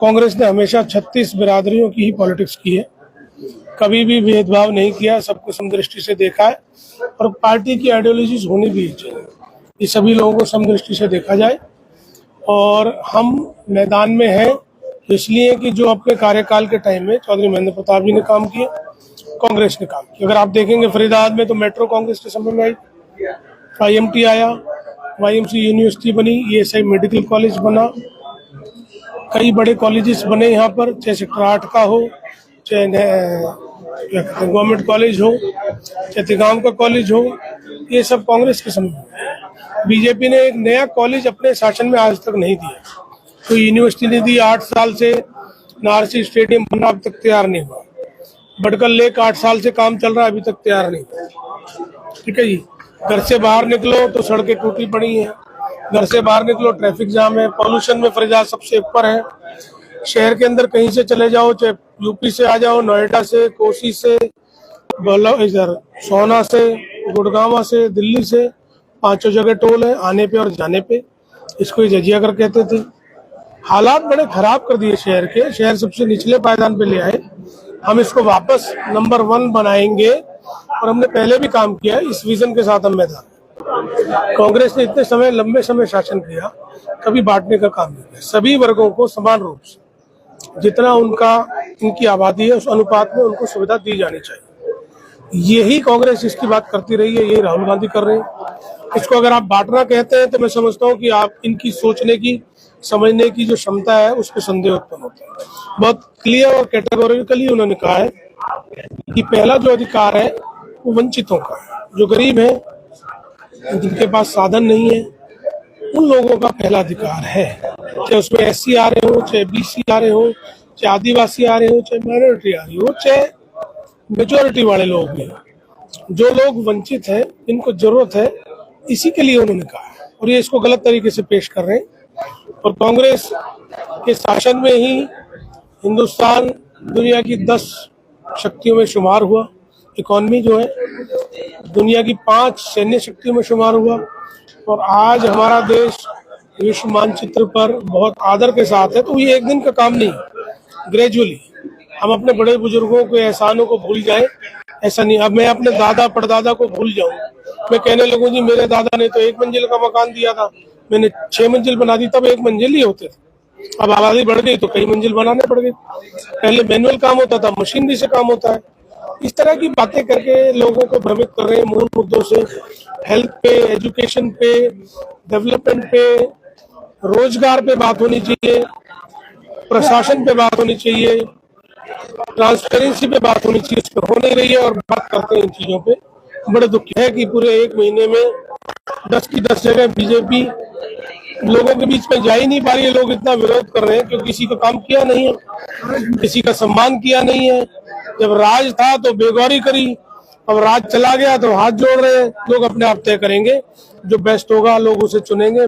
कांग्रेस ने हमेशा 36 बिरादरियों की ही पॉलिटिक्स की है, कभी भी भेदभाव नहीं किया, सबको समदृष्टि से देखा है और पार्टी की आइडियोलॉजीज होनी भी चाहिए, ये सभी लोगों को समदृष्टि से देखा जाए। और हम मैदान में हैं इसलिए कि जो अपने कार्यकाल के टाइम में चौधरी महेंद्र प्रताप जी ने काम किए, कांग्रेस ने काम किया। अगर आप देखेंगे फरीदाबाद में तो मेट्रो कांग्रेस के समय में आई, IMT आया, YMC यूनिवर्सिटी बनी, ESI मेडिकल कॉलेज बना, कई बड़े कॉलेजेस बने यहाँ पर, चाहे सेक्टर 8 का हो, चाहे गवर्नमेंट कॉलेज हो, चाहे तिगांव का कॉलेज हो, ये सब कांग्रेस के समय में। बीजेपी ने एक नया कॉलेज अपने शासन में आज तक नहीं दिया, तो यूनिवर्सिटी ने दी 8 साल से, नारसी स्टेडियम बना अब तक तैयार नहीं हुआ, बडकल लेक 8 साल से काम चल रहा है अभी तक तैयार नहीं हुआ। ठीक है जी, घर से बाहर निकलो तो सड़कें टूटी पड़ी हैं, घर से बाहर निकलो ट्रैफिक जाम है, पॉल्यूशन में फरीदाबाद सबसे ऊपर है। शहर के अंदर कहीं से चले जाओ, चाहे यूपी से आ जाओ, नोएडा से, कोसी से, इधर सोना से, गुड़गांव से, दिल्ली से, 5 जगह टोल है आने पे और जाने पे। इसको जजिया कर कहते थे। हालात बड़े खराब कर दिए शहर के, शहर सबसे निचले पायदान पे ले आए। हम इसको वापस नंबर 1 बनाएंगे और हमने पहले भी काम किया है, इस विजन के साथ हम मैदान। कांग्रेस ने इतने समय लंबे समय शासन किया, कभी बांटने का काम नहीं किया। सभी वर्गों को समान रूप से जितना इनकी आबादी है उस अनुपात में उनको सुविधा दी जानी चाहिए। यही कांग्रेस इसकी बात करती रही है, यही राहुल गांधी कर रहे हैं। इसको अगर आप बांटना कहते हैं तो मैं समझता हूँ कि आप इनकी सोचने की, समझने की जो क्षमता है उस पर संदेह उत्पन्न होता है। बहुत क्लियर और कैटेगोरिकली उन्होंने कहा है कि पहला जो अधिकार है वो वंचितों का है, जो गरीब है, जिनके पास साधन नहीं है, उन लोगों का पहला अधिकार है। चाहे उसमें SC आ रहे हो, चाहे BC आ रहे हो, चाहे आदिवासी आ रहे हो, चाहे माइनॉरिटी आ रही हो, चाहे मेजोरिटी वाले लोग भी, जो लोग वंचित हैं, इनको जरूरत है, इसी के लिए उन्होंने कहा है। और ये इसको गलत तरीके से पेश कर रहे हैं। और कांग्रेस के शासन में ही हिंदुस्तान दुनिया की 10 शक्तियों में शुमार हुआ, इकोनॉमी जो है दुनिया की 5 सैन्य शक्तियों में शुमार हुआ, और आज हमारा देश विश्व मानचित्र पर बहुत आदर के साथ है। तो ये एक दिन का काम नहीं, ग्रेजुअली हम अपने बड़े बुजुर्गों के एहसानों को भूल जाएं, ऐसा नहीं। अब मैं अपने दादा परदादा को भूल जाऊं, मैं कहने लगूं जी मेरे दादा ने तो 1 मंजिल का मकान दिया था, मैंने 6 मंजिल बना दी, तब 1 मंजिल ही होते थे। अब आबादी बढ़ गई तो कई मंजिल बनाने पड़ गए। पहले मैनुअल काम होता था, मशीनरी से काम होता है। इस तरह की बातें करके लोगों को भ्रमित कर रहे हैं मूल मुद्दों से। हेल्थ पे, एजुकेशन पे, डेवलपमेंट पे, रोजगार पे बात होनी चाहिए, प्रशासन पे बात होनी चाहिए, ट्रांसपेरेंसी पे बात होनी चाहिए, उस पर हो नहीं रही है और बात करते हैं इन चीजों पे। बड़े दुख है कि पूरे 1 महीने में 10 की 10 जगह बीजेपी लोगों के बीच में जा ही नहीं पा रही है। लोग इतना विरोध कर रहे हैं क्योंकि किसी का काम किया नहीं है, किसी का सम्मान किया नहीं है। जब राज था तो बेगौरी करी, अब राज चला गया तो हाथ जोड़ रहे हैं। लोग अपने आप तय करेंगे, जो बेस्ट होगा लोग उसे चुनेंगे।